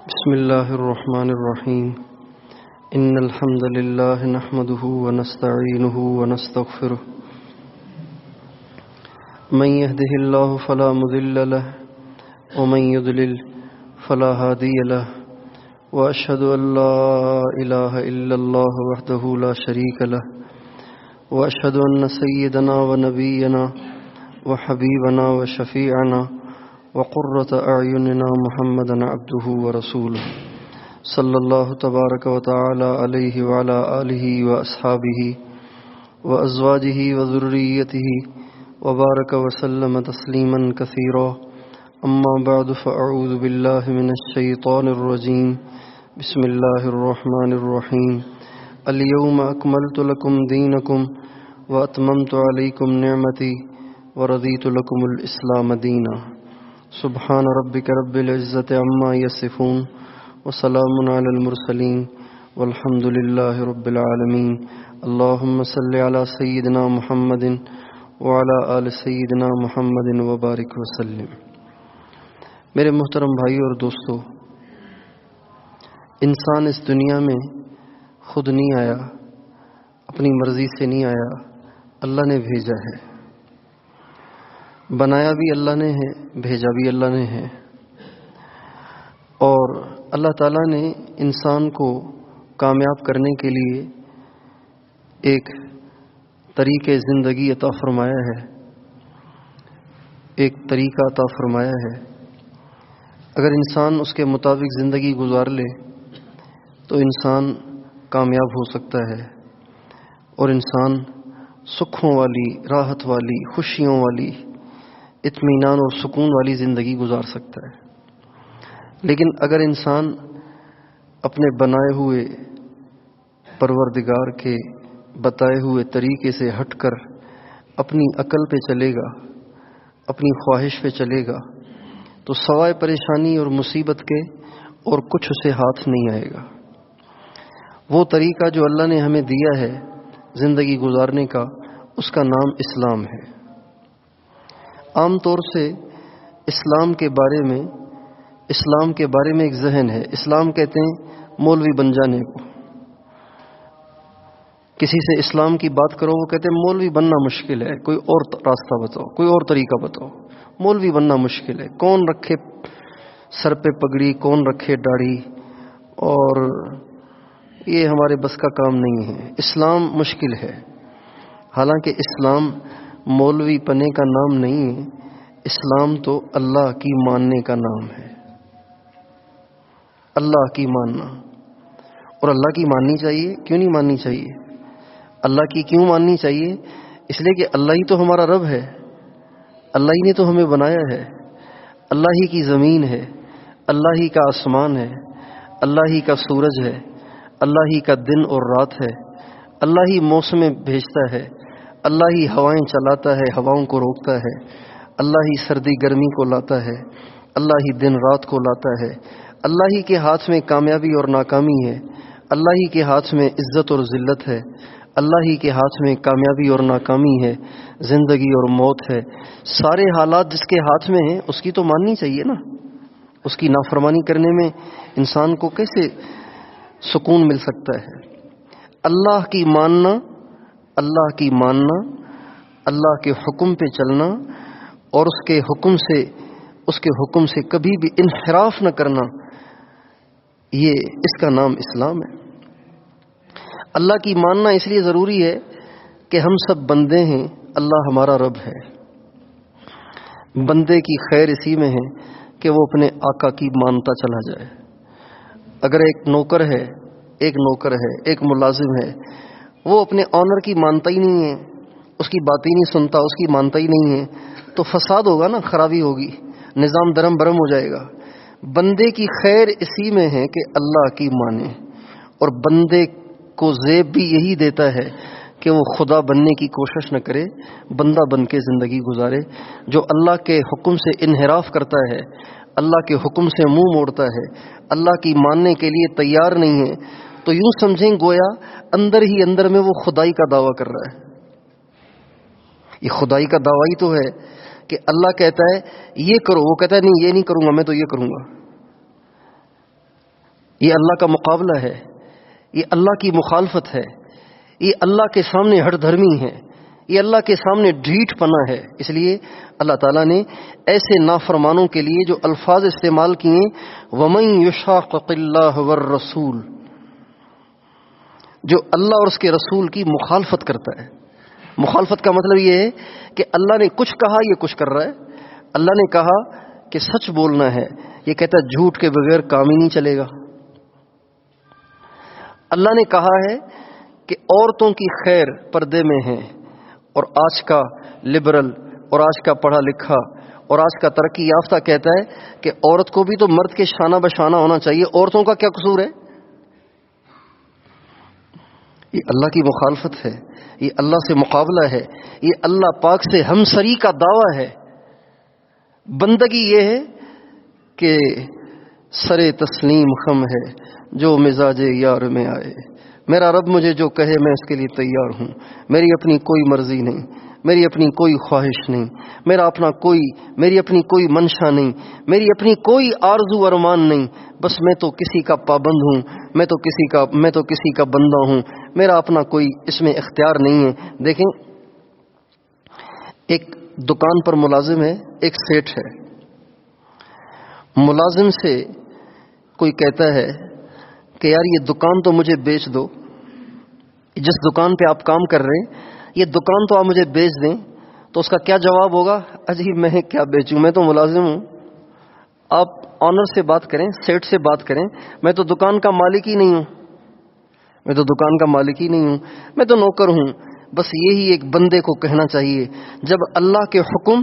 بسم الله الرحمن الرحيم إن الحمد لله نحمده ونستعينه ونستغفره من يهده الله فلا مضل له ومن يضلل فلا هادي له وأشهد أن لا إله إلا الله وحده لا شريك له وأشهد أن سيدنا ونبينا وحبيبنا وشفيعنا وقرة أعيننا محمدا عبده ورسوله صلى الله تبارك وتعالى عليه وعلى آله وأصحابه وأزواجه وذريته وبارك وسلم تسليما كثيرا أما بعد فأعوذ بالله من الشيطان الرجيم بسم الله الرحمن الرحيم اليوم أكملت لكم دينكم وأتممت عليكم نعمتي ورضيت لكم الإسلام دينا سبحان ربك رب العزة عما يصفون وسلام على المرسلين والحمد لله رب العالمين اللهم صل على سيدنا محمد وعلى آل سيدنا محمد وبارك وسلم۔ میرے محترم بھائیو اور دوستو، انسان اس دنیا میں خود نہیں آیا، اپنی مرضی سے نہیں آیا، اللہ نے بھیجا ہے۔ بنایا بھی اللہ نے ہے، بھیجا بھی اللہ نے ہے، اور اللہ تعالیٰ نے انسان کو کامیاب کرنے کے لیے ایک طریقے زندگی عطا فرمایا ہے، ایک طریقہ عطا فرمایا ہے۔ اگر انسان اس کے مطابق زندگی گزار لے تو انسان کامیاب ہو سکتا ہے، اور انسان سکھوں والی، راحت والی، خوشیوں والی، اطمینان اور سکون والی زندگی گزار سکتا ہے۔ لیکن اگر انسان اپنے بنائے ہوئے پروردگار کے بتائے ہوئے طریقے سے ہٹ کر اپنی عقل پہ چلے گا، اپنی خواہش پہ چلے گا، تو سوائے پریشانی اور مصیبت کے اور کچھ اسے ہاتھ نہیں آئے گا۔ وہ طریقہ جو اللہ نے ہمیں دیا ہے زندگی گزارنے کا، اس کا نام اسلام ہے۔ عام طور سے اسلام کے بارے میں ایک ذہن ہے، اسلام کہتے ہیں مولوی بن جانے کو۔ کسی سے اسلام کی بات کرو، وہ کہتے ہیں مولوی بننا مشکل ہے، کوئی اور راستہ بتاؤ، کوئی اور طریقہ بتاؤ، مولوی بننا مشکل ہے، کون رکھے سر پہ پگڑی، کون رکھے داڑھی، اور یہ ہمارے بس کا کام نہیں ہے، اسلام مشکل ہے۔ حالانکہ اسلام مولوی پنے کا نام نہیں ہے، اسلام تو اللہ کی ماننے کا نام ہے۔ اللہ کی ماننا، اور اللہ کی ماننی چاہیے۔ کیوں نہیں ماننی چاہیے؟ اللہ کی کیوں ماننی چاہیے؟ اس لیے کہ اللہ ہی تو ہمارا رب ہے، اللہ ہی نے تو ہمیں بنایا ہے، اللہ ہی کی زمین ہے، اللہ ہی کا آسمان ہے، اللہ ہی کا سورج ہے، اللہ ہی کا دن اور رات ہے، اللہ ہی موسم بھیجتا ہے، اللہ ہی ہوائیں چلاتا ہے، ہواؤں کو روکتا ہے، اللہ ہی سردی گرمی کو لاتا ہے، اللہ ہی دن رات کو لاتا ہے، اللہ ہی کے ہاتھ میں کامیابی اور ناکامی ہے، اللہ ہی کے ہاتھ میں عزت اور ذلت ہے، اللہ ہی کے ہاتھ میں کامیابی اور ناکامی ہے، زندگی اور موت ہے۔ سارے حالات جس کے ہاتھ میں ہیں اس کی تو ماننی چاہیے نا۔ اس کی نافرمانی کرنے میں انسان کو کیسے سکون مل سکتا ہے؟ اللہ کی ماننا، اللہ کی ماننا، اللہ کے حکم پہ چلنا، اور اس کے حکم سے کبھی بھی انحراف نہ کرنا، یہ اس کا نام اسلام ہے۔ اللہ کی ماننا اس لیے ضروری ہے کہ ہم سب بندے ہیں، اللہ ہمارا رب ہے۔ بندے کی خیر اسی میں ہے کہ وہ اپنے آقا کی مانتا چلا جائے۔ اگر ایک نوکر ہے، ایک ملازم ہے، وہ اپنے آنر کی مانتا ہی نہیں ہے، اس کی بات ہی نہیں سنتا، اس کی مانتا ہی نہیں ہے، تو فساد ہوگا نا، خرابی ہوگی، نظام درم برم ہو جائے گا۔ بندے کی خیر اسی میں ہے کہ اللہ کی مانے، اور بندے کو زیب بھی یہی دیتا ہے کہ وہ خدا بننے کی کوشش نہ کرے، بندہ بن کے زندگی گزارے۔ جو اللہ کے حکم سے انحراف کرتا ہے، اللہ کے حکم سے منہ موڑتا ہے، اللہ کی ماننے کے لیے تیار نہیں ہے، تو یوں سمجھیں گویا اندر ہی اندر میں وہ خدائی کا دعویٰ کر رہا ہے۔ یہ خدائی کا دعویٰ ہی تو ہے کہ اللہ کہتا ہے یہ کرو، وہ کہتا ہے نہیں یہ نہیں کروں گا، میں تو یہ کروں گا۔ یہ اللہ کا مقابلہ ہے، یہ اللہ کی مخالفت ہے، یہ اللہ کے سامنے ہٹ دھرمی ہے، یہ اللہ کے سامنے ڈھیٹ پنا ہے۔ اس لیے اللہ تعالیٰ نے ایسے نافرمانوں کے لیے جو الفاظ استعمال کیے، وَمَن يُشَاقِقِ اللَّهَ وَالرَّسُولَ، جو اللہ اور اس کے رسول کی مخالفت کرتا ہے۔ مخالفت کا مطلب یہ ہے کہ اللہ نے کچھ کہا، یہ کچھ کر رہا ہے۔ اللہ نے کہا کہ سچ بولنا ہے، یہ کہتا ہے جھوٹ کے بغیر کام ہی نہیں چلے گا۔ اللہ نے کہا ہے کہ عورتوں کی خیر پردے میں ہے، اور آج کا لبرل اور آج کا پڑھا لکھا اور آج کا ترقی یافتہ کہتا ہے کہ عورت کو بھی تو مرد کے شانہ بشانہ ہونا چاہیے، عورتوں کا کیا قصور ہے؟ یہ اللہ کی مخالفت ہے، یہ اللہ سے مقابلہ ہے، یہ اللہ پاک سے ہمسری کا دعویٰ ہے۔ بندگی یہ ہے کہ سرے تسلیم خم ہے جو مزاج یار میں آئے، میرا رب مجھے جو کہے میں اس کے لیے تیار ہوں، میری اپنی کوئی مرضی نہیں، میری اپنی کوئی خواہش نہیں، میری اپنی کوئی منشا نہیں، میری اپنی کوئی آرزو ارمان نہیں، بس میں تو کسی کا پابند ہوں، میں تو کسی کا بندہ ہوں، میرا اپنا کوئی اس میں اختیار نہیں ہے۔ دیکھیں، ایک دکان پر ملازم ہے، ایک سیٹھ ہے۔ ملازم سے کوئی کہتا ہے کہ یار یہ دکان تو مجھے بیچ دو، جس دکان پہ آپ کام کر رہے ہیں یہ دکان تو آپ مجھے بیچ دیں، تو اس کا کیا جواب ہوگا؟ اجی میں کیا بیچوں، میں تو ملازم ہوں، آپ آنر سے بات کریں، سیٹ سے بات کریں، میں تو دکان کا مالک ہی نہیں ہوں، میں تو نوکر ہوں۔ بس یہی ایک بندے کو کہنا چاہیے، جب اللہ کے حکم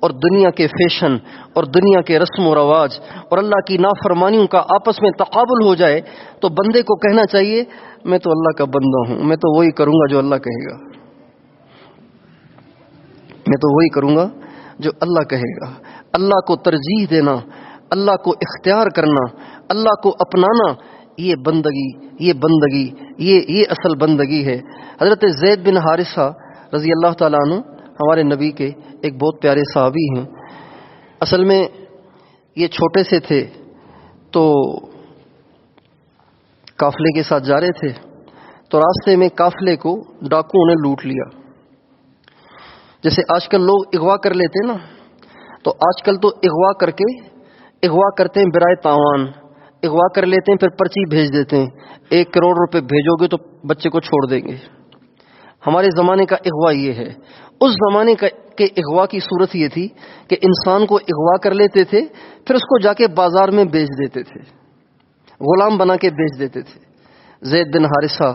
اور دنیا کے فیشن اور دنیا کے رسم و رواج اور اللہ کی نافرمانیوں کا آپس میں تقابل ہو جائے تو بندے کو کہنا چاہیے میں تو اللہ کا بندہ ہوں، میں تو وہی کروں گا جو اللہ کہے گا، میں تو وہی کروں گا جو اللہ کہے گا۔ اللہ کو ترجیح دینا، اللہ کو اختیار کرنا، اللہ کو اپنانا، یہ اصل بندگی ہے۔ حضرت زید بن حارثہ رضی اللہ تعالیٰ عنہ ہمارے نبی کے ایک بہت پیارے صحابی ہیں۔ اصل میں یہ چھوٹے سے تھے تو قافلے کے ساتھ جا رہے تھے، تو راستے میں قافلے کو ڈاکوؤں نے لوٹ لیا۔ جیسے آج کل لوگ اغوا کر لیتے نا، تو آج کل تو اغوا کرتے ہیں برائے تاوان، اغوا کر لیتے ہیں، پھر پرچی بھیج دیتے ہیں، 1 کروڑ روپے بھیجو گے تو بچے کو چھوڑ دیں گے۔ ہمارے زمانے کا اغوا یہ ہے۔ اس زمانے کے اغوا کی صورت یہ تھی کہ انسان کو اغوا کر لیتے تھے، پھر اس کو جا کے بازار میں بیچ دیتے تھے، غلام بنا کے بیچ دیتے تھے۔ زید بن حارثہ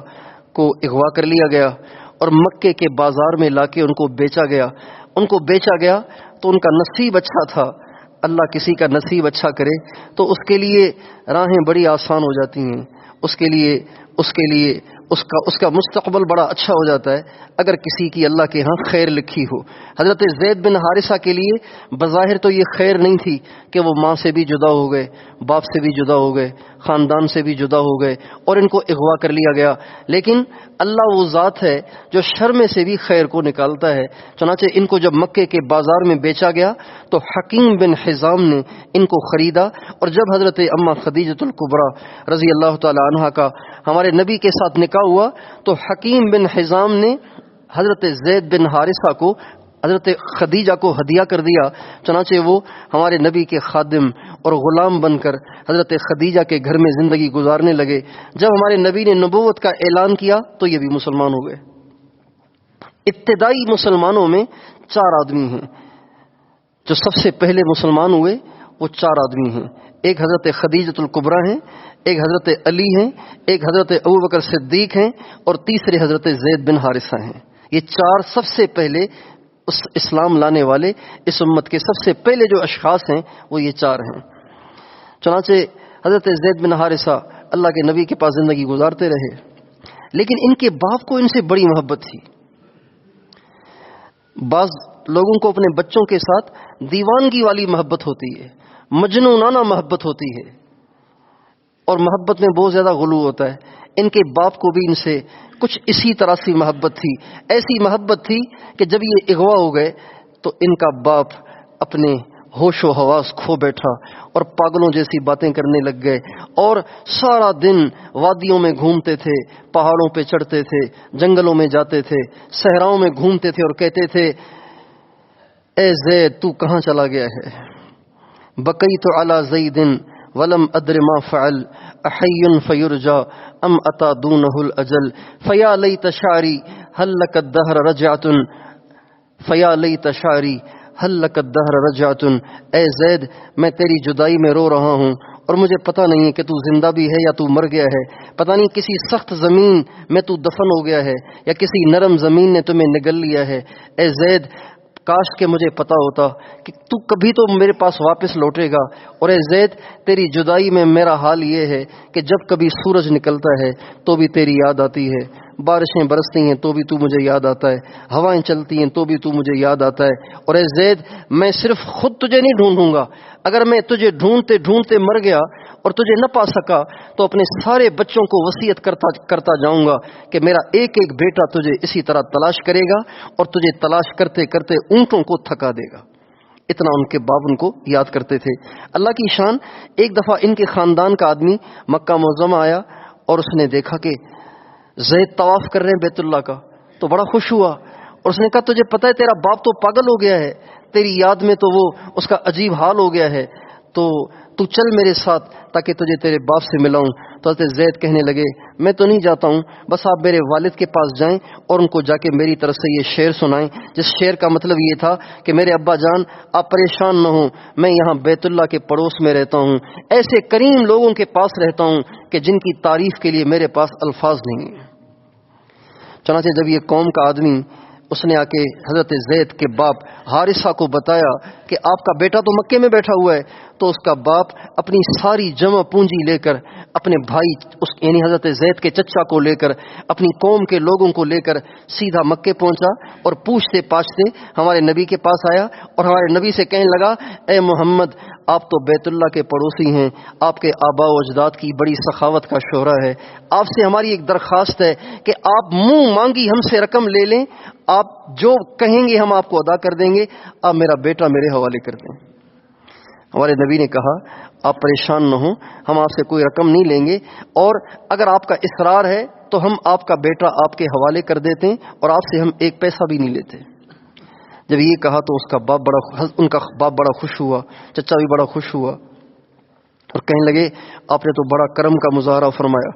کو اغوا کر لیا گیا اور مکے کے بازار میں لا کے ان کو بیچا گیا تو ان کا نصیب اچھا تھا۔ اللہ کسی کا نصیب اچھا کرے تو اس کے لیے راہیں بڑی آسان ہو جاتی ہیں، اس کے لیے اس کا مستقبل بڑا اچھا ہو جاتا ہے اگر کسی کی اللہ کے ہاں خیر لکھی ہو۔ حضرت زید بن حارثہ کے لیے بظاہر تو یہ خیر نہیں تھی کہ وہ ماں سے بھی جدا ہو گئے، باپ سے بھی جدا ہو گئے، خاندان سے بھی جدا ہو گئے اور ان کو اغوا کر لیا گیا، لیکن اللہ وہ ذات ہے جو شر میں سے بھی خیر کو نکالتا ہے۔ چنانچہ ان کو جب مکے کے بازار میں بیچا گیا تو حکیم بن حزام نے ان کو خریدا، اور جب حضرت اما خدیجۃ الکبریٰ رضی اللہ تعالی عنہا کا ہمارے نبی کے ساتھ نکاح ہوا تو حکیم بن حزام نے حضرت زید بن حارثہ کو حضرت خدیجہ کو ہدیہ کر دیا۔ چنانچہ وہ ہمارے نبی کے خادم اور غلام بن کر حضرت خدیجہ کے گھر میں زندگی گزارنے لگے۔ جب ہمارے نبی نے نبوت کا اعلان کیا تو یہ بھی مسلمان ہو گئے۔ ابتدائی مسلمانوں میں 4 آدمی ہیں جو سب سے پہلے مسلمان ہوئے، وہ 4 آدمی ہیں۔ ایک حضرت خدیجۃ الکبریٰ ہیں، ایک حضرت علی ہیں، ایک حضرت ابوبکر صدیق ہیں، اور تیسرے حضرت زید بن حارثہ ہیں۔ یہ 4 سب سے پہلے اس اسلام لانے والے، اس امت کے سب سے پہلے جو اشخاص ہیں وہ یہ 4 ہیں۔ چنانچہ حضرت زید بن حارثہ اللہ کے نبی کے پاس زندگی گزارتے رہے، لیکن ان کے باپ کو ان سے بڑی محبت تھی۔ بعض لوگوں کو اپنے بچوں کے ساتھ دیوانگی والی محبت ہوتی ہے، مجنونانہ محبت ہوتی ہے، اور محبت میں بہت زیادہ غلو ہوتا ہے۔ ان کے باپ کو بھی ان سے کچھ اسی طرح سی محبت تھی، ایسی محبت تھی کہ جب یہ اغوا ہو گئے تو ان کا باپ اپنے ہوش و حواس کھو بیٹھا اور پاگلوں جیسی باتیں کرنے لگ گئے، اور سارا دن وادیوں میں گھومتے تھے، پہاڑوں پہ چڑھتے تھے، جنگلوں میں جاتے تھے، صحراؤں میں گھومتے تھے اور کہتے تھے اے زید تو کہاں چلا گیا ہے؟ بقیت علی زید ولم ادر ما فعل احی فیرجا ام اتا دونہ الاجل فیا لیت شعری هل لک الدہر رجعۃ فیا لیت شعری هل لک الدہر رجعۃ، اے زید میں تیری جدائی میں رو رہا ہوں اور مجھے پتہ نہیں کہ تو زندہ بھی ہے یا تو مر گیا ہے، پتہ نہیں کسی سخت زمین میں تو دفن ہو گیا ہے یا کسی نرم زمین نے تمہیں نگل لیا ہے۔ اے زید کاش کہ مجھے پتا ہوتا کہ تو کبھی تو میرے پاس واپس لوٹے گا، اور اے زید تیری جدائی میں میرا حال یہ ہے کہ جب کبھی سورج نکلتا ہے تو بھی تیری یاد آتی ہے، بارشیں برستی ہیں تو بھی تو مجھے یاد آتا ہے، ہوائیں چلتی ہیں تو بھی تو مجھے یاد آتا ہے، اور اے زید میں صرف خود تجھے نہیں ڈھونڈوں گا، اگر میں تجھے ڈھونڈتے ڈھونڈتے مر گیا اور تجھے نہ پا سکا تو اپنے سارے بچوں کو وصیت کرتا جاؤں گا کہ میرا ایک ایک بیٹا تجھے اسی طرح تلاش کرے گا اور تجھے تلاش کرتے کرتے اونٹوں کو تھکا دے گا۔ اتنا ان کے باپ ان کو یاد کرتے تھے۔ اللہ کی شان، ایک دفعہ ان کے خاندان کا آدمی مکہ معظمہ آیا اور اس نے دیکھا کہ زید طواف کر رہے ہیں بیت اللہ کا، تو بڑا خوش ہوا اور اس نے کہا تجھے پتہ ہے تیرا باپ تو پاگل ہو گیا ہے، تیری یاد میں تو وہ اس کا عجیب حال ہو گیا ہے، تو چل میرے ساتھ تاکہ تجھے تیرے باپ سے ملاؤں۔ تو حضرت زید کہنے لگے میں تو نہیں جاتا ہوں، بس آپ میرے والد کے پاس جائیں اور ان کو جا کے میری طرف سے یہ شعر سنائیں، جس شعر کا مطلب یہ تھا کہ میرے ابا جان آپ پریشان نہ ہوں، میں یہاں بیت اللہ کے پڑوس میں رہتا ہوں، ایسے کریم لوگوں کے پاس رہتا ہوں کہ جن کی تعریف کے لیے میرے پاس الفاظ نہیں ہیں۔ چنانچہ جب یہ قوم کا آدمی اس نے آ کے حضرت زید کے باپ حارثہ کو بتایا کہ آپ کا بیٹا تو مکے میں بیٹھا ہوا ہے، تو اس کا باپ اپنی ساری جمع پونجی لے کر اپنے بھائی یعنی حضرت زید کے چچا کو لے کر اپنی قوم کے لوگوں کو لے کر سیدھا مکے پہنچا اور پوچھتے پاچھتے ہمارے نبی کے پاس آیا اور ہمارے نبی سے کہنے لگا اے محمد آپ تو بیت اللہ کے پڑوسی ہیں، آپ کے آباء و اجداد کی بڑی سخاوت کا شہرہ ہے، آپ سے ہماری ایک درخواست ہے کہ آپ منہ مانگی ہم سے رقم لے لیں، آپ جو کہیں گے ہم آپ کو ادا کر دیں گے، آپ میرا بیٹا میرے حوالے کر دیں۔ ہمارے نبی نے کہا آپ پریشان نہ ہوں، ہم آپ سے کوئی رقم نہیں لیں گے، اور اگر آپ کا اصرار ہے تو ہم آپ کا بیٹا آپ کے حوالے کر دیتے ہیں اور آپ سے ہم ایک پیسہ بھی نہیں لیتے۔ جب یہ کہا تو ان کا باپ بڑا خوش ہوا، چچا بھی بڑا خوش ہوا اور کہنے لگے آپ نے تو بڑا کرم کا مظاہرہ فرمایا،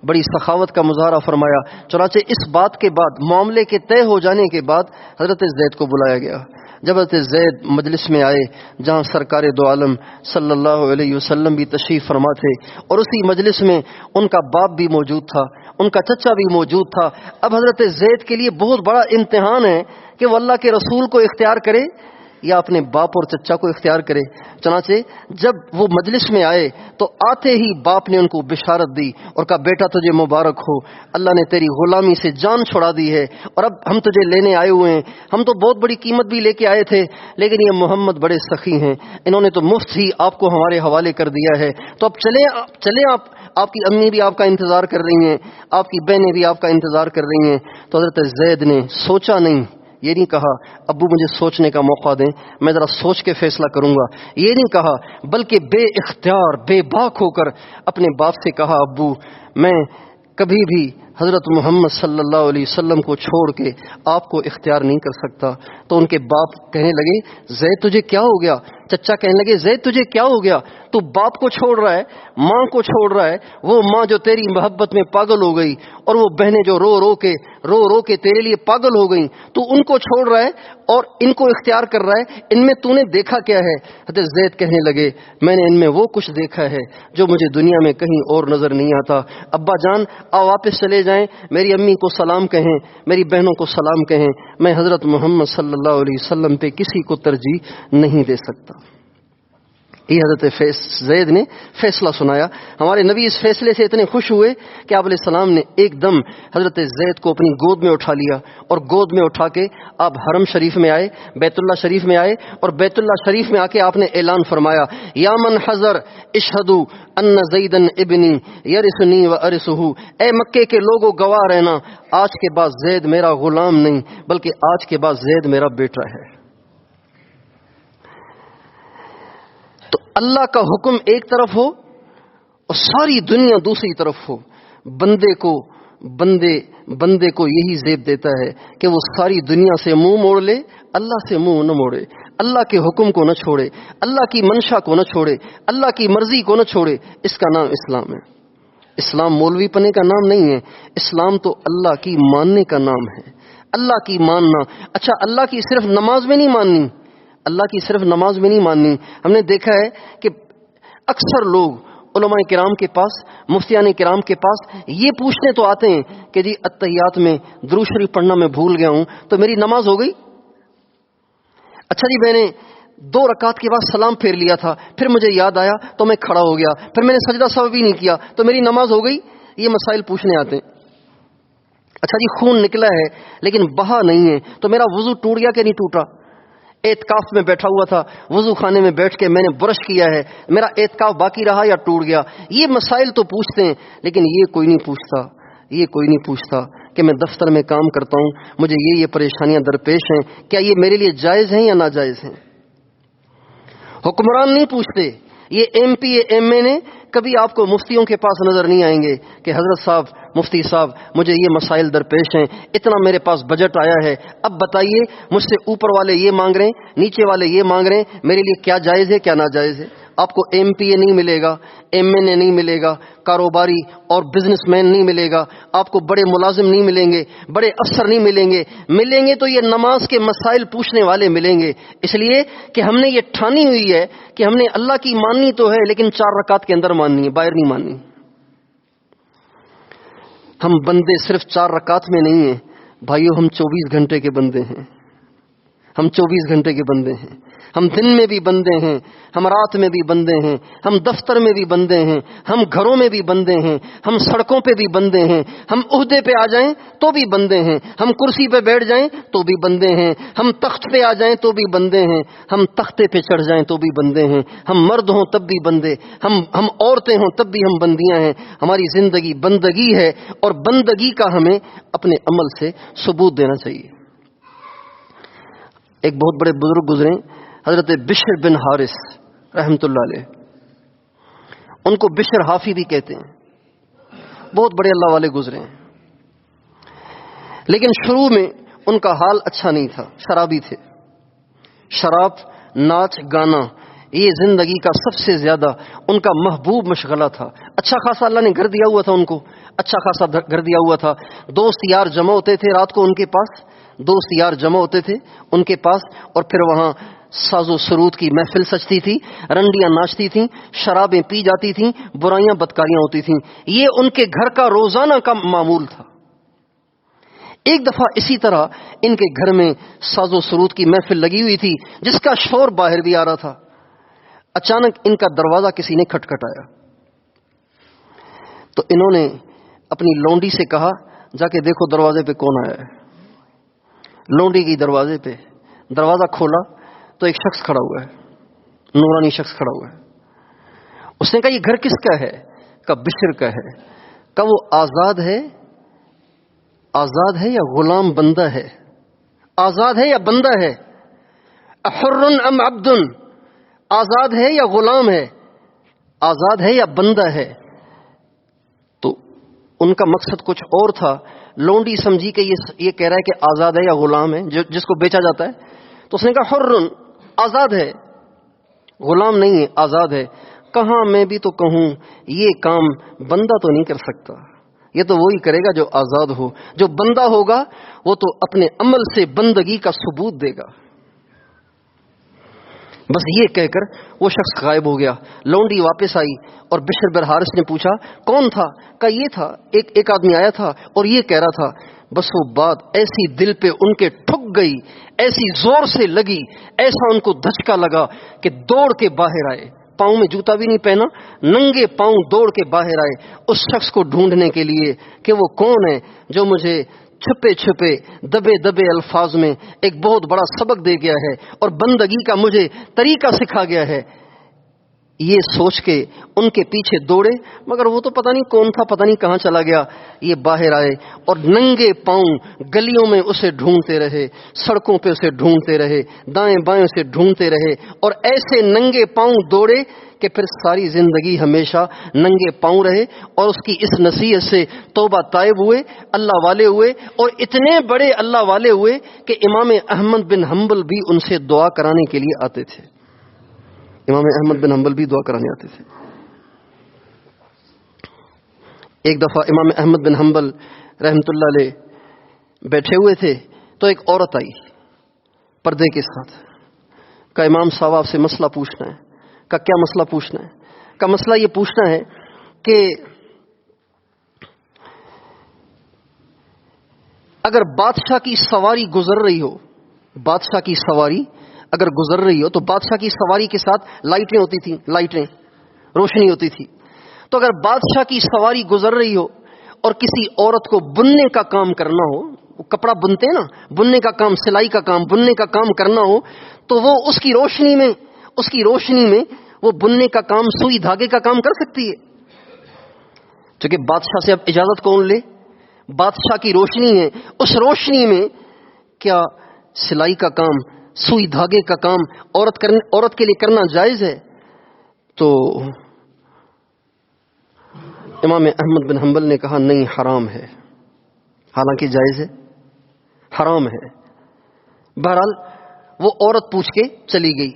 بڑی سخاوت کا مظاہرہ فرمایا۔ چنانچہ اس بات کے بعد، معاملے کے طے ہو جانے کے بعد، حضرت زید کو بلایا گیا۔ جب حضرت زید مجلس میں آئے جہاں سرکار دو عالم صلی اللہ علیہ وسلم بھی تشریف فرما تھے، اور اسی مجلس میں ان کا باپ بھی موجود تھا، ان کا چچا بھی موجود تھا، اب حضرت زید کے لیے بہت بڑا امتحان ہے کہ وہ اللہ کے رسول کو اختیار کرے یا اپنے باپ اور چچا کو اختیار کرے۔ چنانچہ جب وہ مجلس میں آئے تو آتے ہی باپ نے ان کو بشارت دی اور کہا بیٹا تجھے مبارک ہو، اللہ نے تیری غلامی سے جان چھڑا دی ہے اور اب ہم تجھے لینے آئے ہوئے ہیں، ہم تو بہت بڑی قیمت بھی لے کے آئے تھے لیکن یہ محمد بڑے سخی ہیں، انہوں نے تو مفت ہی آپ کو ہمارے حوالے کر دیا ہے، تو اب چلیں آپ کی امی بھی آپ کا انتظار کر رہی ہیں، آپ کی بہنیں بھی آپ کا انتظار کر رہی ہیں۔ تو حضرت زید نے سوچا نہیں، یہ نہیں کہا ابو مجھے سوچنے کا موقع دیں میں ذرا سوچ کے فیصلہ کروں گا، یہ نہیں کہا، بلکہ بے اختیار بے باک ہو کر اپنے باپ سے کہا ابو میں کبھی بھی حضرت محمد صلی اللہ علیہ وسلم کو چھوڑ کے آپ کو اختیار نہیں کر سکتا۔ تو ان کے باپ کہنے لگے زید تجھے کیا ہو گیا؟ چچا کہنے لگے زید تجھے کیا ہو گیا؟ تو باپ کو چھوڑ رہا ہے، ماں کو چھوڑ رہا ہے، وہ ماں جو تیری محبت میں پاگل ہو گئی اور وہ بہنیں جو رو رو کے تیرے لیے پاگل ہو گئیں، تو ان کو چھوڑ رہا ہے اور ان کو اختیار کر رہا ہے، ان میں تو نے دیکھا کیا ہے؟ حضرت زید کہنے لگے میں نے ان میں وہ کچھ دیکھا ہے جو مجھے دنیا میں کہیں اور نظر نہیں آتا۔ ابا جان آپ واپس چلے جائیں، میری امی کو سلام کہیں، میری بہنوں کو سلام کہیں، میں حضرت محمد صلی اللہ علیہ وسلم پہ کسی کو ترجیح نہیں دے سکتا۔ یہ حضرت زید نے فیصلہ سنایا۔ ہمارے نبی اس فیصلے سے اتنے خوش ہوئے کہ آپ علیہ السلام نے ایک دم حضرت زید کو اپنی گود میں اٹھا لیا اور گود میں اٹھا کے آپ حرم شریف میں آئے، بیت اللہ شریف میں آئے، اور بیت اللہ شریف میں آ کے آپ نے اعلان فرمایا یا من حضر اشہدوا ان زیدن ابنی یرثنی و ارثہ، اے مکے کے لوگوں گواہ رہنا، آج کے بعد زید میرا غلام نہیں بلکہ آج کے بعد زید میرا بیٹا ہے۔ اللہ کا حکم ایک طرف ہو اور ساری دنیا دوسری طرف ہو، بندے کو یہی زیب دیتا ہے کہ وہ ساری دنیا سے منہ موڑ لے، اللہ سے منہ نہ موڑے، اللہ کے حکم کو نہ چھوڑے، اللہ کی منشا کو نہ چھوڑے، اللہ کی مرضی کو نہ چھوڑے۔ اس کا نام اسلام ہے۔ اسلام مولوی پنے کا نام نہیں ہے، اسلام تو اللہ کی ماننے کا نام ہے، اللہ کی ماننا۔ اچھا، اللہ کی صرف نماز میں نہیں ماننی، اللہ کی صرف نماز میں نہیں ماننی۔ ہم نے دیکھا ہے کہ اکثر لوگ علماء کرام کے پاس، مفتیان کرام کے پاس یہ پوچھنے تو آتے ہیں کہ جی اتحیات میں درود شریف پڑھنا میں بھول گیا ہوں تو میری نماز ہو گئی؟ اچھا جی، میں نے 2 رکعت کے بعد سلام پھیر لیا تھا، پھر مجھے یاد آیا تو میں کھڑا ہو گیا، پھر میں نے سجدہ سہو بھی نہیں کیا تو میری نماز ہو گئی؟ یہ مسائل پوچھنے آتے ہیں۔ اچھا جی، خون نکلا ہے لیکن بہا نہیں ہے تو میرا وضو ٹوٹ گیا کہ نہیں ٹوٹا؟ اعتکاف میں بیٹھا ہوا تھا، وضو خانے میں بیٹھ کے میں نے برش کیا ہے، میرا اعتکاف باقی رہا یا ٹوٹ گیا؟ یہ مسائل تو پوچھتے ہیں، لیکن یہ کوئی نہیں پوچھتا کہ میں دفتر میں کام کرتا ہوں، مجھے یہ پریشانیاں درپیش ہیں، کیا یہ میرے لیے جائز ہیں یا ناجائز ہیں؟ حکمران نہیں پوچھتے، یہ ایم پی ایم اے نے کبھی آپ کو مفتیوں کے پاس نظر نہیں آئیں گے کہ حضرت صاحب، مفتی صاحب، مجھے یہ مسائل درپیش ہیں، اتنا میرے پاس بجٹ آیا ہے، اب بتائیے مجھ سے اوپر والے یہ مانگ رہے ہیں، نیچے والے یہ مانگ رہے ہیں، میرے لیے کیا جائز ہے کیا ناجائز ہے؟ آپ کو ایم پی اے نہیں ملے گا، ایم این اے نہیں ملے گا، کاروباری اور بزنس مین نہیں ملے گا، آپ کو بڑے ملازم نہیں ملیں گے، بڑے افسر نہیں ملیں گے تو یہ نماز کے مسائل پوچھنے والے ملیں گے، اس لیے کہ ہم نے یہ ٹھانی ہوئی ہے کہ ہم نے اللہ کی ماننی تو ہے لیکن 4 رکعت کے اندر ماننی ہے، باہر نہیں ماننی۔ ہم بندے صرف 4 رکعت میں نہیں ہیں بھائیو، ہم 24 گھنٹے کے بندے ہیں، ہم 24 گھنٹے کے بندے ہیں، ہم دن میں بھی بندے ہیں، ہم رات میں بھی بندے ہیں، ہم دفتر میں بھی بندے ہیں، ہم گھروں میں بھی بندے ہیں، ہم سڑکوں پہ بھی بندے ہیں، ہم عہدے پہ آ جائیں تو بھی بندے ہیں، ہم کرسی پہ بیٹھ جائیں تو بھی بندے ہیں، ہم تخت پہ آ جائیں تو بھی بندے ہیں، ہم تختے پہ چڑھ جائیں تو بھی بندے ہیں، ہم مرد ہوں تب بھی بندے، ہم عورتیں ہوں تب بھی ہم بندیاں ہیں۔ ہماری زندگی بندگی ہے اور بندگی کا ہمیں اپنے عمل سے ثبوت دینا چاہیے۔ ایک بہت بڑے بزرگ گزرے، حضرت بشر بن حارث رحمۃ اللہ علیہ، ان کو بشر حافی بھی کہتے ہیں، بہت بڑے اللہ والے گزرے ہیں، لیکن شروع میں ان کا حال اچھا نہیں تھا، شرابی تھے، شراب، ناچ گانا، یہ زندگی کا سب سے زیادہ ان کا محبوب مشغلہ تھا۔ اچھا خاصا اللہ نے گھر دیا ہوا تھا ان کو، اچھا خاصا گھر دیا ہوا تھا، دوست یار جمع ہوتے تھے رات کو ان کے پاس، دوست یار جمع ہوتے تھے ان کے پاس، اور پھر وہاں ساز و سرود کی محفل سجتی تھی، رنڈیاں ناچتی تھیں، شرابیں پی جاتی تھیں، برائیاں بدکاریاں ہوتی تھیں، یہ ان کے گھر کا روزانہ کا معمول تھا۔ ایک دفعہ اسی طرح ان کے گھر میں ساز و سرود کی محفل لگی ہوئی تھی جس کا شور باہر بھی آ رہا تھا۔ اچانک ان کا دروازہ کسی نے کھٹکھٹایا تو انہوں نے اپنی لونڈی سے کہا، جا کے دیکھو دروازے پہ کون آیا ہے۔ لونڈی کی دروازے پہ، دروازہ کھولا تو ایک شخص کھڑا ہوا ہے، نورانی شخص کھڑا ہوا ہے۔ اس نے کہا یہ گھر کس کا ہے؟ کہا بشر کا ہے۔ کہا وہ آزاد ہے یا غلام بندہ ہے؟ آزاد ہے یا بندہ ہے؟ احر ام عبد؟ آزاد ہے یا غلام ہے؟ آزاد ہے یا بندہ ہے؟ تو ان کا مقصد کچھ اور تھا۔ لونڈی سمجھی کہ یہ کہہ رہا ہے کہ آزاد ہے یا غلام ہے، جس کو بیچا جاتا ہے، تو اس نے کہا حر، آزاد ہے، غلام نہیں ہے، آزاد ہے۔ کہاں میں بھی تو کہوں یہ کام بندہ تو نہیں کر سکتا، یہ تو وہی کرے گا جو آزاد ہو، جو بندہ ہوگا وہ تو اپنے عمل سے بندگی کا ثبوت دے گا۔ بس یہ کہہ کر وہ شخص غائب ہو گیا۔ لونڈی واپس آئی اور بشر بن حارث نے پوچھا کون تھا؟ کہا یہ تھا، ایک آدمی آیا تھا اور یہ کہہ رہا تھا۔ بس وہ بات ایسی دل پہ ان کے ٹھک گئی، ایسی زور سے لگی، ایسا ان کو دھچکا لگا کہ دوڑ کے باہر آئے، پاؤں میں جوتا بھی نہیں پہنا، ننگے پاؤں دوڑ کے باہر آئے اس شخص کو ڈھونڈنے کے لیے کہ وہ کون ہے جو مجھے چھپے چھپے دبے الفاظ میں ایک بہت بڑا سبق دے گیا ہے اور بندگی کا مجھے طریقہ سکھا گیا ہے۔ یہ سوچ کے ان کے پیچھے دوڑے، مگر وہ تو پتہ نہیں کون تھا، پتہ نہیں کہاں چلا گیا۔ یہ باہر آئے اور ننگے پاؤں گلیوں میں اسے ڈھونڈتے رہے، سڑکوں پہ اسے ڈھونڈتے رہے، دائیں بائیں اسے ڈھونڈتے رہے، اور ایسے ننگے پاؤں دوڑے کہ پھر ساری زندگی ہمیشہ ننگے پاؤں رہے، اور اس کی اس نصیحت سے توبہ طائب ہوئے، اللہ والے ہوئے، اور اتنے بڑے اللہ والے ہوئے کہ امام احمد بن حنبل بھی ان سے دعا کرانے کے لیے آتے تھے۔ امام احمد بن حنبل بھی دعا کرانے آتے تھے۔ ایک دفعہ امام احمد بن حنبل رحمۃ اللہ علیہ بیٹھے ہوئے تھے تو ایک عورت آئی پردے کے ساتھ، کہا امام صاحب آپ سے مسئلہ پوچھنا ہے۔ کہا کیا مسئلہ پوچھنا ہے؟ کہا مسئلہ یہ پوچھنا ہے کہ اگر بادشاہ کی سواری گزر رہی ہو، بادشاہ کی سواری اگر گزر رہی ہو تو بادشاہ کی سواری کے ساتھ لائٹیں ہوتی تھیں، لائٹیں روشنی ہوتی تھی، تو اگر بادشاہ کی سواری گزر رہی ہو اور کسی عورت کو بننے کا کام کرنا ہو، وہ کپڑا بنتے ہیں نا، بننے کا کام، سلائی کا کام، بننے کا کام کرنا ہو، تو وہ اس کی روشنی میں وہ بننے کا کام، سوئی دھاگے کا کام کر سکتی ہے۔ چونکہ بادشاہ سے اب اجازت کون لے؟ بادشاہ کی روشنی ہے، اس روشنی میں کیا سلائی کا کام، سوئی دھاگے کا کام عورت کے لیے کرنا جائز ہے؟ تو امام احمد بن حنبل نے کہا نہیں، حرام ہے، حالانکہ جائز ہے، حرام ہے۔ بہرحال وہ عورت پوچھ کے چلی گئی۔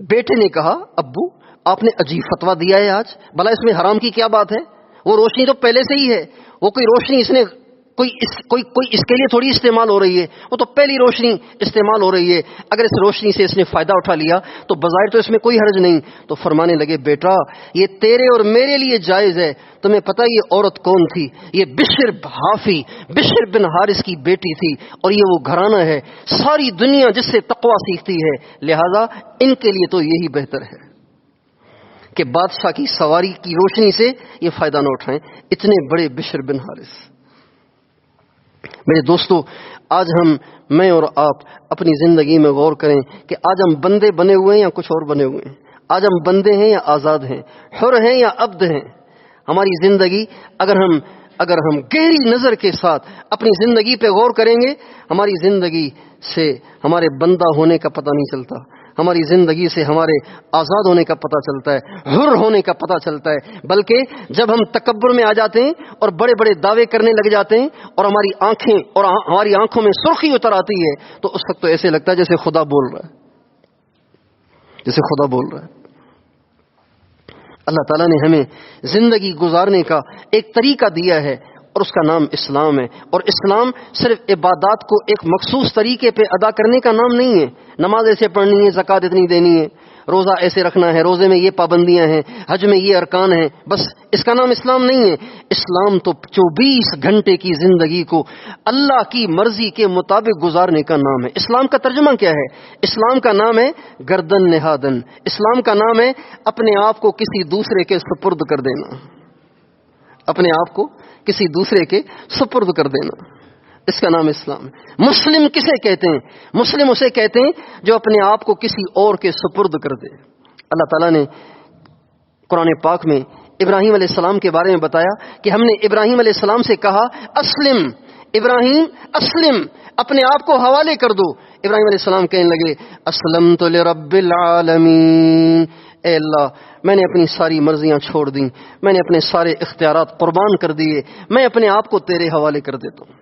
بیٹے نے کہا ابو آپ نے عجیب فتویٰ دیا ہے آج، بھلا اس میں حرام کی کیا بات ہے؟ وہ روشنی تو پہلے سے ہی ہے، وہ کوئی روشنی اس نے کوئی اس کے لیے تھوڑی استعمال ہو رہی ہے، وہ تو پہلی روشنی استعمال ہو رہی ہے، اگر اس روشنی سے اس نے فائدہ اٹھا لیا تو بظاہر تو اس میں کوئی حرج نہیں۔ تو فرمانے لگے بیٹا یہ تیرے اور میرے لیے جائز ہے، تمہیں پتہ یہ عورت کون تھی؟ یہ بشر حافی، بشر بن حارث کی بیٹی تھی، اور یہ وہ گھرانہ ہے ساری دنیا جس سے تقویٰ سیکھتی ہے، لہذا ان کے لیے تو یہی بہتر ہے کہ بادشاہ کی سواری کی روشنی سے یہ فائدہ نہ اٹھائیں۔ اتنے بڑے بشر بن حارث۔ میرے دوستو، آج میں اور آپ اپنی زندگی میں غور کریں کہ آج ہم بندے بنے ہوئے ہیں یا کچھ اور بنے ہوئے ہیں؟ آج ہم بندے ہیں یا آزاد ہیں؟ حر ہیں یا عبد ہیں؟ ہماری زندگی اگر ہم گہری نظر کے ساتھ اپنی زندگی پہ غور کریں گے، ہماری زندگی سے ہمارے بندہ ہونے کا پتہ نہیں چلتا، ہماری زندگی سے ہمارے آزاد ہونے کا پتہ چلتا ہے، حر ہونے کا پتہ چلتا ہے۔ بلکہ جب ہم تکبر میں آ جاتے ہیں اور بڑے بڑے دعوے کرنے لگ جاتے ہیں اور ہماری آنکھوں میں سرخی اتر آتی ہے، تو اس وقت تو ایسے لگتا ہے جیسے خدا بول رہا ہے، جیسے خدا بول رہا ہے۔ اللہ تعالیٰ نے ہمیں زندگی گزارنے کا ایک طریقہ دیا ہے، اور اس کا نام اسلام ہے۔ اور اسلام صرف عبادات کو ایک مخصوص طریقے پہ ادا کرنے کا نام نہیں ہے، نماز ایسے پڑھنی ہے، زکوٰۃ اتنی دینی ہے، روزہ ایسے رکھنا ہے، روزے میں یہ پابندیاں ہیں، حج میں یہ ارکان ہیں، بس اس کا نام اسلام نہیں ہے۔ اسلام تو 24 گھنٹے کی زندگی کو اللہ کی مرضی کے مطابق گزارنے کا نام ہے۔ اسلام کا ترجمہ کیا ہے؟ اسلام کا نام ہے گردن نہادن، اسلام کا نام ہے اپنے آپ کو کسی دوسرے کے سپرد کر دینا، اپنے آپ کو کسی دوسرے کے سپرد کر دینا، اس کا نام اسلام ہے۔ مسلم کسے کہتے ہیں؟ مسلم اسے کہتے ہیں جو اپنے آپ کو کسی اور کے سپرد کر دے۔ اللہ تعالیٰ نے قرآن پاک میں ابراہیم علیہ السلام کے بارے میں بتایا کہ ہم نے ابراہیم علیہ السلام سے کہا اسلم، ابراہیم اسلم، اپنے آپ کو حوالے کر دو۔ ابراہیم علیہ السلام کہنے لگے اسلمت لرب العالمین، اے اللہ میں نے اپنی ساری مرضیاں چھوڑ دیں، میں نے اپنے سارے اختیارات قربان کر دیے، میں اپنے آپ کو تیرے حوالے کر دیتا ہوں۔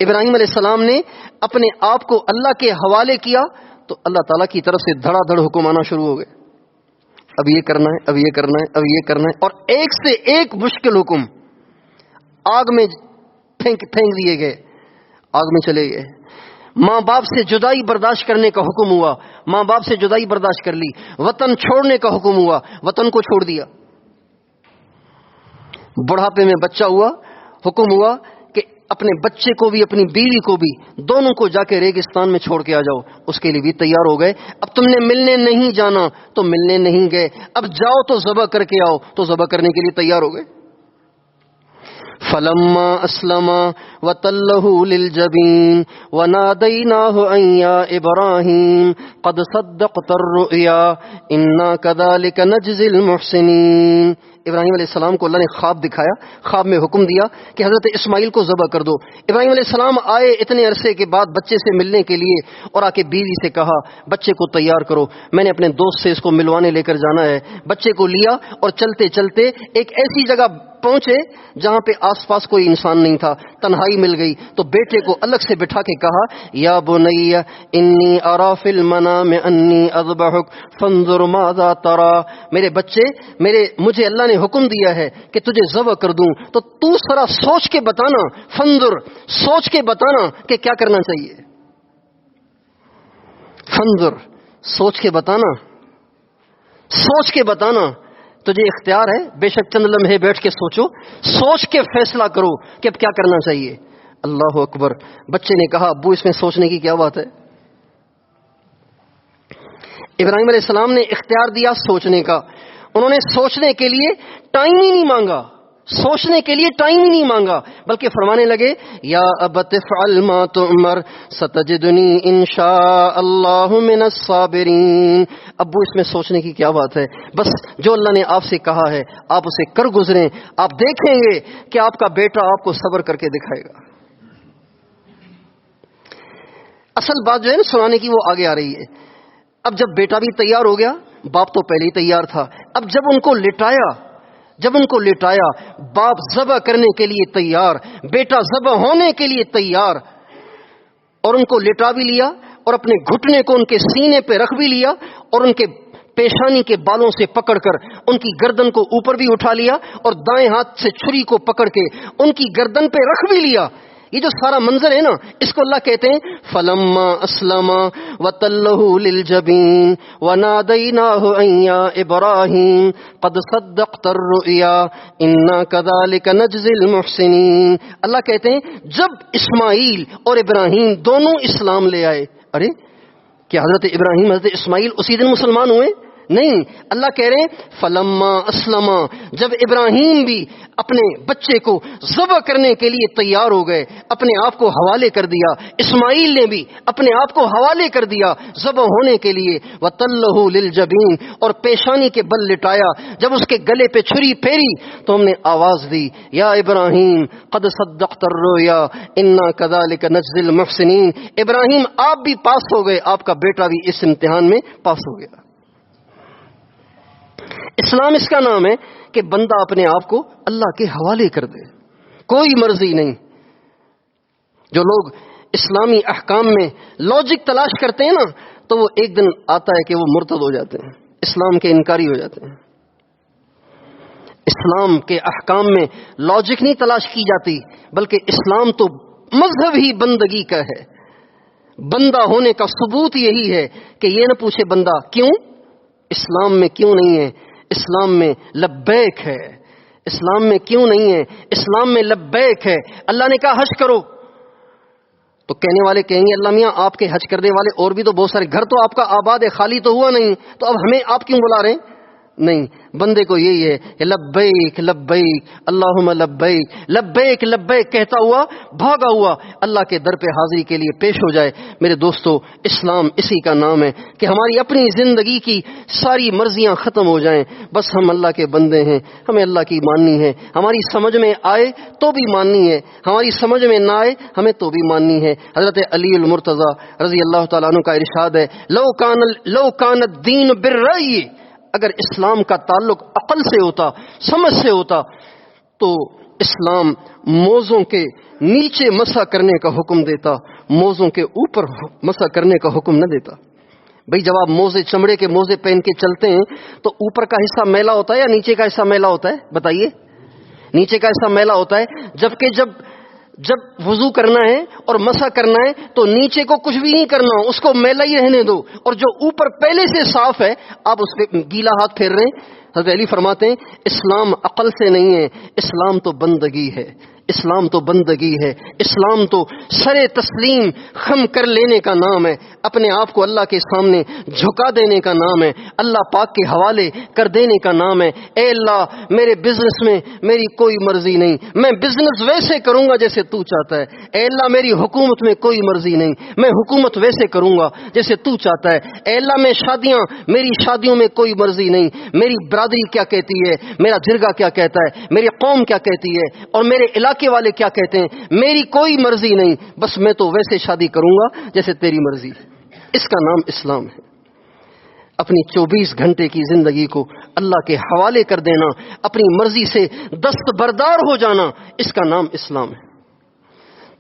ابراہیم علیہ السلام نے اپنے آپ کو اللہ کے حوالے کیا تو اللہ تعالیٰ کی طرف سے دھڑا دھڑ حکم آنا شروع ہو گئے، اب یہ کرنا ہے، اب یہ کرنا ہے، اب یہ کرنا ہے، اور ایک سے ایک مشکل حکم آگ میں پھینک دیے گئے، آگ میں چلے گئے۔ ماں باپ سے جدائی برداشت کرنے کا حکم ہوا، ماں باپ سے جدائی برداشت کر لی۔ وطن چھوڑنے کا حکم ہوا، وطن کو چھوڑ دیا۔ بڑھاپے میں بچہ ہوا، حکم ہوا کہ اپنے بچے کو بھی اپنی بیوی کو بھی دونوں کو جا کے ریگستان میں چھوڑ کے آ جاؤ۔ اس کے لیے بھی تیار ہو گئے۔ اب تم نے ملنے نہیں جانا تو ملنے نہیں گئے، اب جاؤ تو ذبح کر کے آؤ تو ذبح کرنے کے لیے تیار ہو گئے۔ فلما اسلم وتلہ للجبین ونادیناہ ان یا ابراہیم قد صدقت الرؤیا انا کذلک نجزی المحسنین. ابراہیم علیہ السلام کو اللہ نے خواب دکھایا، خواب میں حکم دیا کہ حضرت اسماعیل کو ذبح کر دو. ابراہیم علیہ السلام آئے اتنے عرصے کے بعد بچے سے ملنے کے لیے، اور آ کے بیوی سے کہا بچے کو تیار کرو، میں نے اپنے دوست سے اس کو ملوانے لے کر جانا ہے. بچے کو لیا اور چلتے چلتے ایک ایسی جگہ پہنچے جہاں پہ آس پاس کوئی انسان نہیں تھا، تنہائی مل گئی. تو بیٹے کو الگ سے بٹھا کے کہا یا بنی انی ارا فی المنام انی اذبحک فانظر ماذا ترى. میرے بچے، مجھے اللہ نے حکم دیا ہے کہ تجھے ذبح کر دوں، تو تو ذرا سوچ کے بتانا، فانظر سوچ کے بتانا کہ کیا کرنا چاہیے. فانظر سوچ کے بتانا، سوچ کے بتانا. تجھے اختیار ہے، بے شک چند لمحے بیٹھ کے سوچو، سوچ کے فیصلہ کرو کہ اب کیا کرنا چاہیے. اللہ اکبر. بچے نے کہا ابو اس میں سوچنے کی کیا بات ہے. ابراہیم علیہ السلام نے اختیار دیا سوچنے کا. انہوں نے سوچنے کے لیے ٹائم ہی نہیں مانگا، سوچنے کے لیے ٹائم ہی نہیں مانگا، بلکہ فرمانے لگے یا ابت افعل ما تؤمر ستجدنی انشاء اللہ من الصابرین. ابو اس میں سوچنے کی کیا بات ہے، بس جو اللہ نے آپ سے کہا ہے آپ اسے کر گزریں، آپ دیکھیں گے کہ آپ کا بیٹا آپ کو صبر کر کے دکھائے گا. اصل بات جو ہے نا سنانے کی وہ آگے آ رہی ہے. اب جب بیٹا بھی تیار ہو گیا، باپ تو پہلے ہی تیار تھا. اب جب ان کو لٹایا باپ ذبح کرنے کے لیے تیار، بیٹا ذبح ہونے کے لیے تیار، اور ان کو لٹا بھی لیا اور اپنے گھٹنے کو ان کے سینے پہ رکھ بھی لیا اور ان کے پیشانی کے بالوں سے پکڑ کر ان کی گردن کو اوپر بھی اٹھا لیا اور دائیں ہاتھ سے چھری کو پکڑ کے ان کی گردن پہ رکھ بھی لیا. یہ جو سارا منظر ہے نا، اس کو اللہ کہتے ہیں فلما اسلم وتلہ للجبین ونادیناہ ان یا ابراہیم قد صدقت الرؤیا انا کذلک نجزی المحسنین. اللہ کہتے ہیں جب اسماعیل اور ابراہیم دونوں اسلام لے آئے. ارے کیا حضرت ابراہیم حضرت اسماعیل اسی دن مسلمان ہوئے؟ نہیں. اللہ کہہ رہے ہیں فلما اسلم، جب ابراہیم بھی اپنے بچے کو ذبح کرنے کے لیے تیار ہو گئے، اپنے آپ کو حوالے کر دیا، اسماعیل نے بھی اپنے آپ کو حوالے کر دیا ذبح ہونے کے لیے. وَتَلَّهُ لِلْجَبِينِ، اور پیشانی کے بل لٹایا. جب اس کے گلے پہ چھری پھیری تو ہم نے آواز دی یا ابراہیم قد صدقت الرؤیا انا کذلک نجزی المحسنین. ابراہیم آپ بھی پاس ہو گئے، آپ کا بیٹا بھی اس امتحان میں پاس ہو گیا. اسلام اس کا نام ہے کہ بندہ اپنے آپ کو اللہ کے حوالے کر دے، کوئی مرضی نہیں. جو لوگ اسلامی احکام میں لاجک تلاش کرتے ہیں نا، تو وہ ایک دن آتا ہے کہ وہ مرتد ہو جاتے ہیں، اسلام کے انکاری ہو جاتے ہیں. اسلام کے احکام میں لاجک نہیں تلاش کی جاتی، بلکہ اسلام تو مذہب ہی بندگی کا ہے. بندہ ہونے کا ثبوت یہی ہے کہ یہ نہ پوچھے بندہ کیوں، اسلام میں کیوں نہیں ہے. اسلام میں لبیک ہے. اسلام میں کیوں نہیں ہے؟ اسلام میں لبیک ہے. اللہ نے کہا حج کرو، تو کہنے والے کہیں گے اللہ میاں آپ کے حج کرنے والے اور بھی تو بہت سارے، گھر تو آپ کا آباد ہے، خالی تو ہوا نہیں، تو اب ہمیں آپ کیوں بلا رہے ہیں؟ نہیں، بندے کو یہی ہے کہ لبیک لبیک اللہم لبیک لبیک لبیک کہتا ہوا بھاگا ہوا اللہ کے در پہ حاضری کے لیے پیش ہو جائے. میرے دوستو، اسلام اسی کا نام ہے کہ ہماری اپنی زندگی کی ساری مرضیاں ختم ہو جائیں. بس ہم اللہ کے بندے ہیں، ہمیں اللہ کی ماننی ہے. ہماری سمجھ میں آئے تو بھی ماننی ہے، ہماری سمجھ میں نہ آئے ہمیں تو بھی ماننی ہے. حضرت علی المرتضیٰ رضی اللہ تعالیٰ عنہ کا ارشاد ہے لو کان الدین بالرأی، اگر اسلام کا تعلق عقل سے ہوتا، سمجھ سے ہوتا، تو اسلام موزوں کے نیچے مسح کرنے کا حکم دیتا، موزوں کے اوپر مسح کرنے کا حکم نہ دیتا. بھئی جب آپ موزے، چمڑے کے موزے پہن کے چلتے ہیں تو اوپر کا حصہ میلا ہوتا ہے یا نیچے کا حصہ میلا ہوتا ہے؟ بتائیے. نیچے کا حصہ میلا ہوتا ہے. جبکہ جب وضو کرنا ہے اور مسح کرنا ہے تو نیچے کو کچھ بھی نہیں کرنا، اس کو میلا ہی رہنے دو، اور جو اوپر پہلے سے صاف ہے آپ اس پہ گیلا ہاتھ پھیر رہے ہیں، حضرت علی فرماتے ہیں اسلام عقل سے نہیں ہے، اسلام تو بندگی ہے، اسلام تو بندگی ہے، اسلام تو سر تسلیم خم کر لینے کا نام ہے، اپنے آپ کو اللہ کے سامنے جھکا دینے کا نام ہے، اللہ پاک کے حوالے کر دینے کا نام ہے۔ اے اللہ میرے بزنس میں میری کوئی مرضی نہیں، میں بزنس ویسے کروں گا جیسے تو چاہتا ہے۔ اے اللہ میری حکومت میں کوئی مرضی نہیں، میں حکومت ویسے کروں گا جیسے تو چاہتا ہے۔ اے اللہ میری شادیوں میں کوئی مرضی نہیں، میری برادری کیا کہتی ہے، میرا جرگہ کیا کہتا ہے، میری قوم کیا کہتی ہے اور میرے علاقے والے کیا کہتے ہیں، میری کوئی مرضی نہیں، بس میں تو ویسے شادی کروں گا جیسے تیری مرضی۔ اس کا نام اسلام ہے۔ اپنی 24 گھنٹے کی زندگی کو اللہ کے حوالے کر دینا، اپنی مرضی سے دستبردار ہو جانا، اس کا نام اسلام ہے۔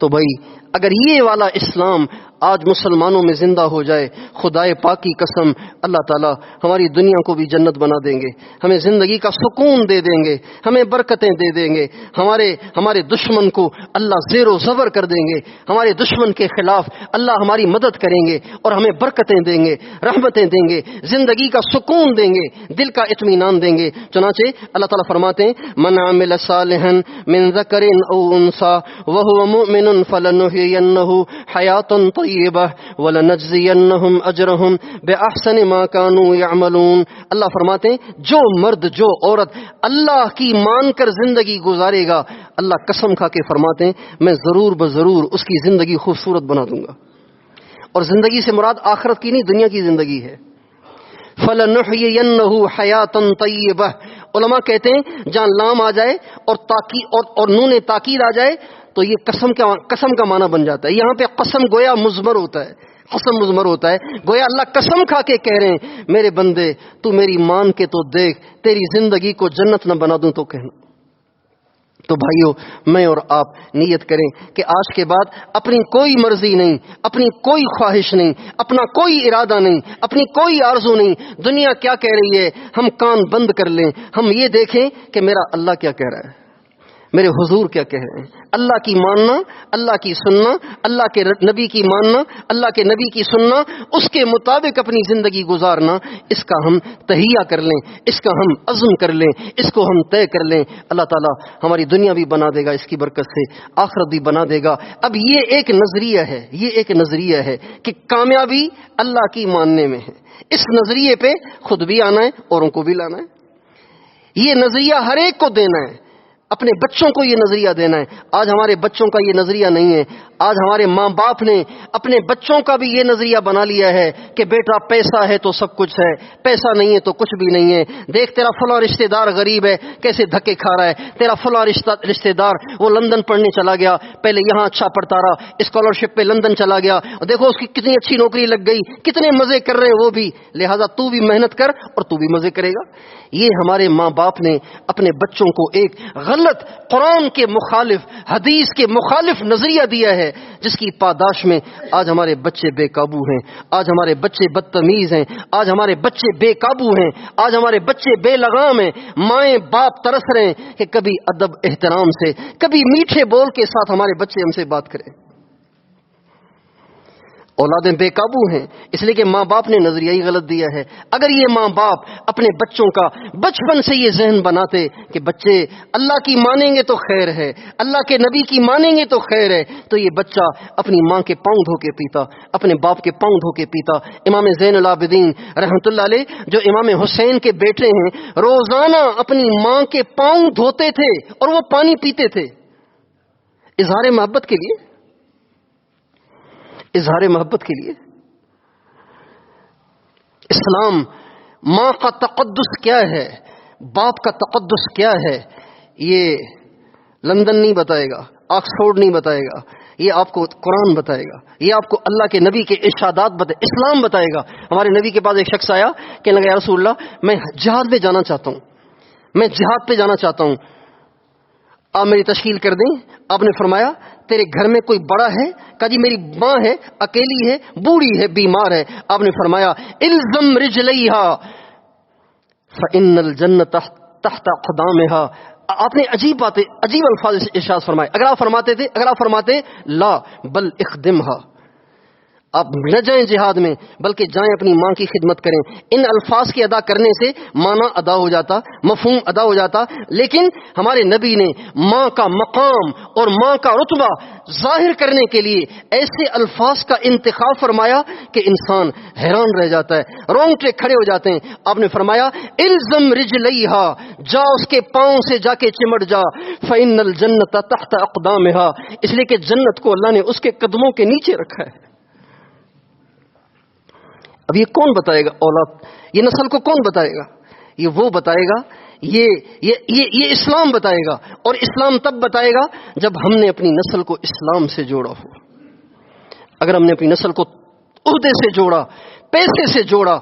تو بھائی اگر یہ والا اسلام آج مسلمانوں میں زندہ ہو جائے، خدائے پاک کی قسم اللہ تعالیٰ ہماری دنیا کو بھی جنت بنا دیں گے، ہمیں زندگی کا سکون دے دیں گے، ہمیں برکتیں دے دیں گے، ہمارے دشمن کو اللہ زیر و زبر کر دیں گے، ہمارے دشمن کے خلاف اللہ ہماری مدد کریں گے اور ہمیں برکتیں دیں گے، رحمتیں دیں گے، زندگی کا سکون دیں گے، دل کا اطمینان دیں گے۔ چنانچہ اللہ تعالیٰ فرماتے ہیں من عمل صالحا من ذکر او انثى وهو مؤمن فلنحيينه حیاة طیبہ وَلَنَجْزِيَنَّهُمْ أَجْرَهُمْ بِأَحْسَنِ مَا كَانُوا يَعْمَلُونَ۔ اللہ فرماتے ہیں جو مرد جو عورت اللہ کی مان کر زندگی گزارے گا، اللہ قسم کھا کے فرماتے ہیں میں ضرور بضرور اس کی زندگی خوبصورت بنا دوں گا۔ اور زندگی سے مراد آخرت کی نہیں، دنیا کی زندگی ہے۔ فَلَنُحْيِيَنَّهُ حَيَاةً طَيِّبَةً، علماء کہتے ہیں جہاں لام آ جائے اور نون تاکید آ جائے تو یہ قسم کا معنی بن جاتا ہے۔ یہاں پہ قسم گویا مضمر ہوتا ہے، قسم مضمر ہوتا ہے، گویا اللہ قسم کھا کے کہہ رہے ہیں میرے بندے تو میری مان کے تو دیکھ، تیری زندگی کو جنت نہ بنا دوں تو کہنا۔ تو بھائیو میں اور آپ نیت کریں کہ آج کے بعد اپنی کوئی مرضی نہیں، اپنی کوئی خواہش نہیں، اپنا کوئی ارادہ نہیں، اپنی کوئی آرزو نہیں، دنیا کیا کہہ رہی ہے ہم کان بند کر لیں، ہم یہ دیکھیں کہ میرا اللہ کیا کہہ رہا ہے، میرے حضور کیا کہہ رہے ہیں۔ اللہ کی ماننا، اللہ کی سننا، اللہ کے نبی کی ماننا، اللہ کے نبی کی سننا، اس کے مطابق اپنی زندگی گزارنا، اس کا ہم تہیہ کر لیں، اس کا ہم عزم کر لیں، اس کو ہم طے کر لیں، اللہ تعالیٰ ہماری دنیا بھی بنا دے گا اس کی برکت سے، آخرت بھی بنا دے گا۔ اب یہ ایک نظریہ ہے کہ کامیابی اللہ کی ماننے میں ہے۔ اس نظریے پہ خود بھی آنا ہے، اوروں کو بھی لانا ہے۔ یہ نظریہ ہر ایک کو دینا ہے، اپنے بچوں کو یہ نظریہ دینا ہے۔ آج ہمارے بچوں کا یہ نظریہ نہیں ہے، آج ہمارے ماں باپ نے اپنے بچوں کا بھی یہ نظریہ بنا لیا ہے کہ بیٹا پیسہ ہے تو سب کچھ ہے، پیسہ نہیں ہے تو کچھ بھی نہیں ہے۔ دیکھ تیرا فلاں رشتہ دار غریب ہے کیسے دھکے کھا رہا ہے، تیرا فلاں رشتہ دار وہ لندن پڑھنے چلا گیا، پہلے یہاں اچھا پڑھتا رہا، اسکالرشپ پہ لندن چلا گیا، اور دیکھو اس کی کتنی اچھی نوکری لگ گئی، کتنے مزے کر رہے وہ بھی، لہذا تو بھی محنت کر اور تو بھی مزے کرے گا۔ یہ ہمارے ماں باپ نے اپنے بچوں کو ایک غلط قرآن کے مخالف، حدیث کے مخالف نظریہ دیا ہے، جس کی پاداش میں آج ہمارے بچے بے قابو ہیں، آج ہمارے بچے بدتمیز ہیں، آج ہمارے بچے بے قابو ہیں، آج ہمارے بچے بے لگام ہیں۔ مائیں باپ ترس رہے ہیں کہ کبھی ادب احترام سے، کبھی میٹھے بول کے ساتھ ہمارے بچے ہم سے بات کریں۔ اولادیں بے قابو ہیں اس لیے کہ ماں باپ نے نظریہ ہی غلط دیا ہے۔ اگر یہ ماں باپ اپنے بچوں کا بچپن سے یہ ذہن بناتے کہ بچے اللہ کی مانیں گے تو خیر ہے، اللہ کے نبی کی مانیں گے تو خیر ہے، تو یہ بچہ اپنی ماں کے پاؤں دھو کے پیتا، اپنے باپ کے پاؤں دھو کے پیتا۔ امام زین العابدین رحمۃ اللہ علیہ جو امام حسین کے بیٹے ہیں، روزانہ اپنی ماں کے پاؤں دھوتے تھے اور وہ پانی پیتے تھے، اظہار محبت کے لیے، اظہار محبت کے لیے۔ اسلام ماں کا تقدس کیا ہے، باپ کا تقدس کیا ہے، یہ لندن نہیں بتائے گا، آکسفورڈ نہیں بتائے گا، یہ آپ کو قرآن بتائے گا، یہ آپ کو اللہ کے نبی کے ارشادات بتائے، اسلام بتائے گا۔ ہمارے نبی کے پاس ایک شخص آیا کہنے لگا یا رسول اللہ میں جہاد میں جانا چاہتا ہوں، میں جہاد پہ جانا چاہتا ہوں، آپ میری تشکیل کر دیں۔ آپ نے فرمایا تیرے گھر میں کوئی بڑا ہے؟ کہا جی میری ماں ہے، اکیلی ہے، بوڑھی ہے، بیمار ہے۔ آپ نے فرمایا الزم رجلیہا فإن الجنۃ تحت اقدامها۔ آپ نے عجیب الفاظ ارشاد فرمائے۔ اگر آپ فرماتے لا بل اخدمها، آپ نہ جائیں جہاد میں، بلکہ جائیں اپنی ماں کی خدمت کریں۔ ان الفاظ کے ادا کرنے سے معنی ادا ہو جاتا، مفہوم ادا ہو جاتا، لیکن ہمارے نبی نے ماں کا مقام اور ماں کا رتبہ ظاہر کرنے کے لیے ایسے الفاظ کا انتخاب فرمایا کہ انسان حیران رہ جاتا ہے، رونگٹے کھڑے ہو جاتے ہیں۔ آپ نے فرمایا الزم رجلیہا، جا اس کے پاؤں سے جا کے چمٹ جا، فإن الجنت تحت اقدامہا، اس لیے کہ جنت کو اللہ نے اس کے قدموں کے نیچے رکھا ہے۔ اب یہ کون بتائے گا اولاد، یہ نسل کو کون بتائے گا؟ یہ وہ بتائے گا، یہ اسلام بتائے گا، اور اسلام تب بتائے گا جب ہم نے اپنی نسل کو اسلام سے جوڑا ہو۔ اگر ہم نے اپنی نسل کو عہدے سے جوڑا، پیسے سے جوڑا،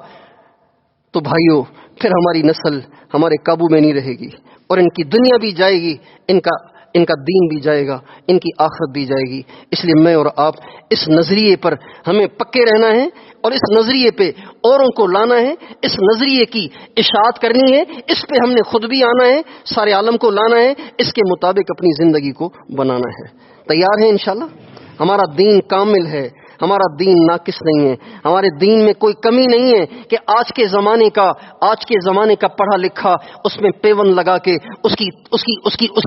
تو بھائیو پھر ہماری نسل ہمارے قابو میں نہیں رہے گی، اور ان کی دنیا بھی جائے گی، ان کا دین بھی جائے گا، ان کی آخرت بھی جائے گی۔ اس لیے میں اور آپ اس نظریے پر ہمیں پکے رہنا ہے، اور اس نظریے پہ اوروں کو لانا ہے، اس نظریے کی اشاعت کرنی ہے، اس پہ ہم نے خود بھی آنا ہے، سارے عالم کو لانا ہے، اس کے مطابق اپنی زندگی کو بنانا ہے۔ تیار ہیں انشاءاللہ؟ ہمارا دین کامل ہے، ہمارا دین ناقص نہیں ہے، ہمارے دین میں کوئی کمی نہیں ہے کہ آج کے زمانے کا پڑھا لکھا اس میں پیون لگا کے اس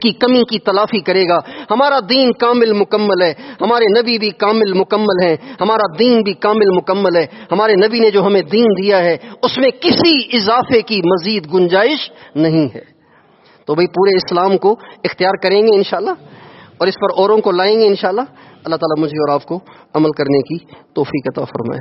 کی کمی کی تلافی کرے گا۔ ہمارا دین کامل مکمل ہے، ہمارے نبی بھی کامل مکمل ہیں، ہمارا دین بھی کامل مکمل ہے۔ ہمارے نبی نے جو ہمیں دین دیا ہے اس میں کسی اضافے کی مزید گنجائش نہیں ہے۔ تو بھئی پورے اسلام کو اختیار کریں گے انشاءاللہ، اور اس پر اوروں کو لائیں گے انشاءاللہ۔ اللہ تعالیٰ مجھے اور آپ کو عمل کرنے کی توفیق عطا فرمائے۔